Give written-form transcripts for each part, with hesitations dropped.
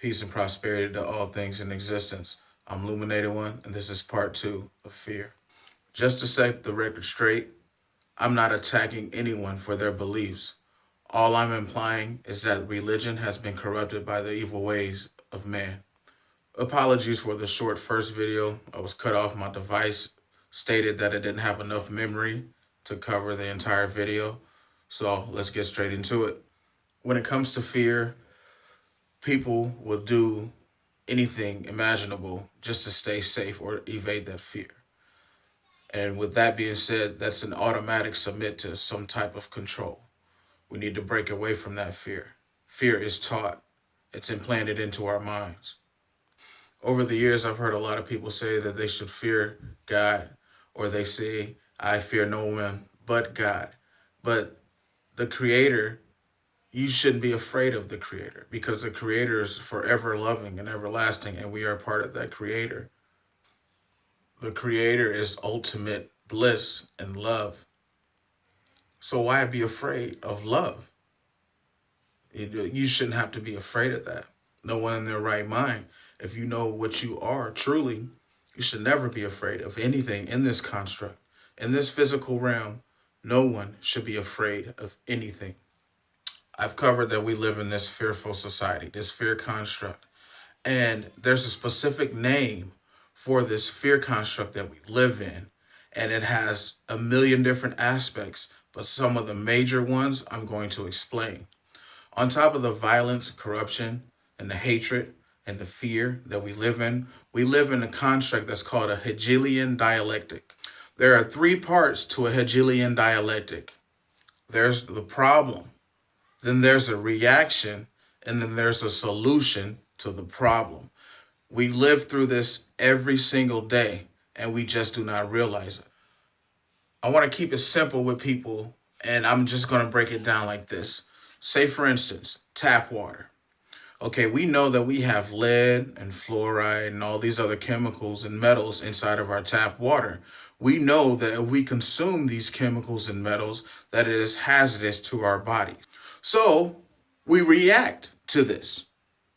Peace and prosperity to all things in existence. I'm Illuminated One, and this is part two of fear. Just to set the record straight, I'm not attacking anyone for their beliefs. All I'm implying is that religion has been corrupted by the evil ways of man. Apologies for the short first video. I was cut off my device, stated that it didn't have enough memory to cover the entire video. So let's get straight into it. When it comes to fear, people will do anything imaginable just to stay safe or evade that fear. And with that being said, that's an automatic submit to some type of control. We need to break away from that fear. Fear is taught, it's implanted into our minds. Over the years, I've heard a lot of people say that they should fear God, or they say, I fear no one but God. But the Creator, you shouldn't be afraid of the Creator because the Creator is forever loving and everlasting, and we are part of that Creator. The Creator is ultimate bliss and love. So why be afraid of love? You shouldn't have to be afraid of that. No one in their right mind, if you know what you are truly, you should never be afraid of anything in this construct. In this physical realm, no one should be afraid of anything. I've covered that we live in this fearful society, this fear construct. And there's a specific name for this fear construct that we live in. And it has a million different aspects, but some of the major ones I'm going to explain. On top of the violence, corruption, and the hatred and the fear that we live in a construct that's called a Hegelian dialectic. There are three parts to a Hegelian dialectic. There's the problem, then there's a reaction, and then there's a solution to the problem. We live through this every single day, and we just do not realize it. I want to keep it simple with people, and I'm just going to break it down like this. Say, for instance, tap water. Okay, we know that we have lead and fluoride and all these other chemicals and metals inside of our tap water. We know that if we consume these chemicals and metals, that it is hazardous to our bodies. So we react to this.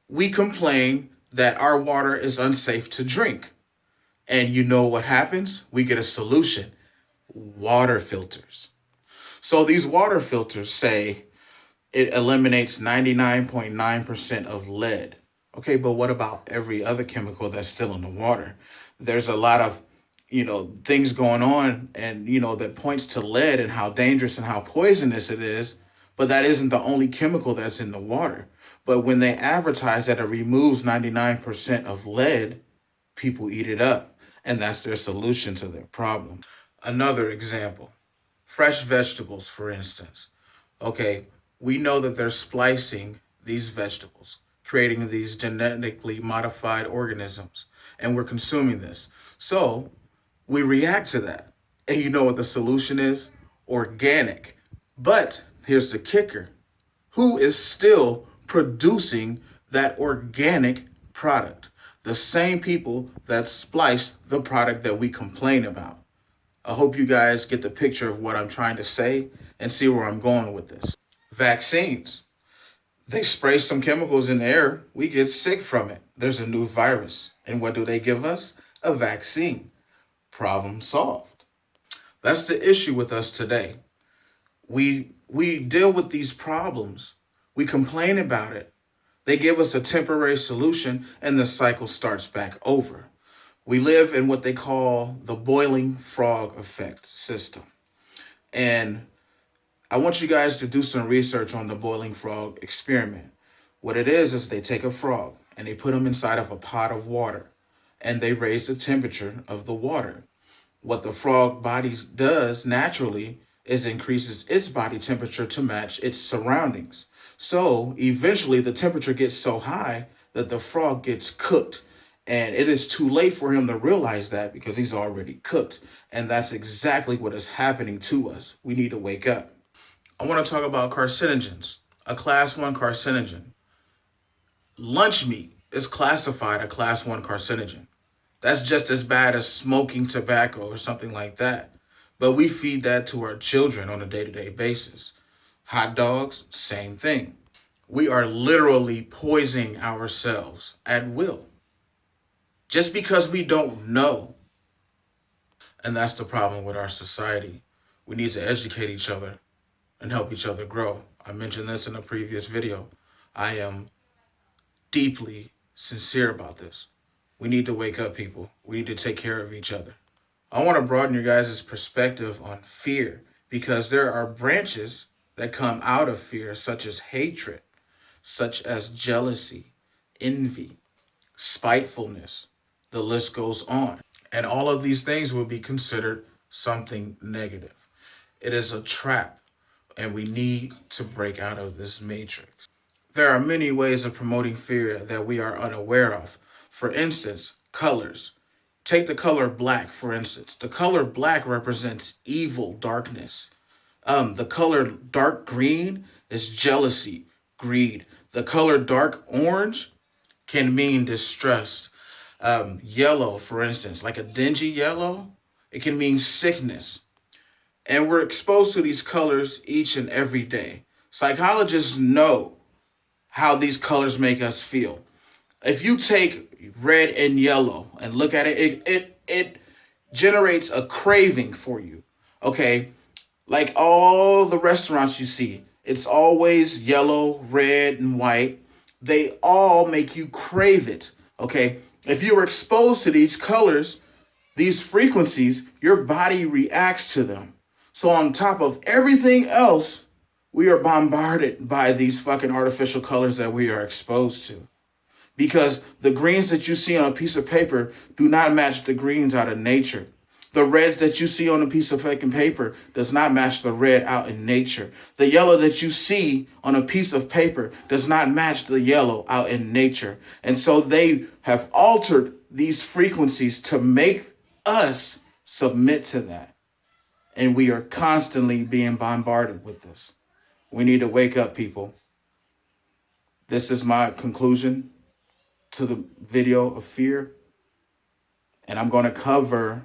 We complain that our water is unsafe to drink. And you know what happens? We get a solution: water filters. So these water filters say it eliminates 99.9% of lead. Okay, but what about every other chemical that's still in the water? There's a lot of, things going on and, that points to lead and how dangerous and how poisonous it is. But that isn't the only chemical that's in the water. But when they advertise that it removes 99% of lead, people eat it up. And that's their solution to their problem. Another example, fresh vegetables, for instance. Okay, we know that they're splicing these vegetables, creating these genetically modified organisms, and we're consuming this. So we react to that. And you know what the solution is? Organic. But here's the kicker: who is still producing that organic product? The same people that spliced the product that we complain about. I hope you guys get the picture of what I'm trying to say and see where I'm going with this. Vaccines. They spray some chemicals in the air, we get sick from it. There's a new virus. And what do they give us? A vaccine. Problem solved. That's the issue with us today. We deal with these problems. We complain about it. They give us a temporary solution and the cycle starts back over. We live in what they call the boiling frog effect system. And I want you guys to do some research on the boiling frog experiment. What it is they take a frog and they put them inside of a pot of water and they raise the temperature of the water. What the frog body does naturally is increases its body temperature to match its surroundings. So eventually the temperature gets so high that the frog gets cooked. And it is too late for him to realize that because he's already cooked. And that's exactly what is happening to us. We need to wake up. I want to talk about carcinogens. A class 1 carcinogen. Lunch meat is classified a class 1 carcinogen. That's just as bad as smoking tobacco or something like that. But we feed that to our children on a day-to-day basis. Hot dogs, same thing. We are literally poisoning ourselves at will just because we don't know. And that's the problem with our society. We need to educate each other and help each other grow. I mentioned this in a previous video. I am deeply sincere about this. We need to wake up, people. We need to take care of each other. I want to broaden your guys' perspective on fear because there are branches that come out of fear, such as hatred, such as jealousy, envy, spitefulness. The list goes on. And all of these things will be considered something negative. It is a trap, and we need to break out of this matrix. There are many ways of promoting fear that we are unaware of. For instance, colors. Take the color black, for instance. The color black represents evil, darkness. The color dark green is jealousy, greed. The color dark orange can mean distrust. Yellow, for instance, like a dingy yellow, it can mean sickness. And we're exposed to these colors each and every day. Psychologists know how these colors make us feel. If you take red and yellow and look at it, it generates a craving for you. Okay, like all the restaurants you see, it's always yellow, red, and white. They all make you crave it. Okay, if you are exposed to these colors, these frequencies, your body reacts to them. So on top of everything else, we are bombarded by these fucking artificial colors that we are exposed to. Because the greens that you see on a piece of paper do not match the greens out of nature. The reds that you see on a piece of fucking paper does not match the red out in nature. The yellow that you see on a piece of paper does not match the yellow out in nature. And so they have altered these frequencies to make us submit to that. And we are constantly being bombarded with this. We need to wake up, people. This is my conclusion to the video of fear. And I'm going to cover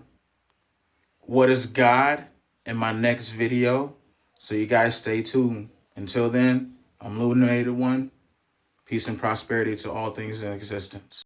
what is God in my next video. So you guys stay tuned. Until then, I'm Illuminated One. Peace and prosperity to all things in existence.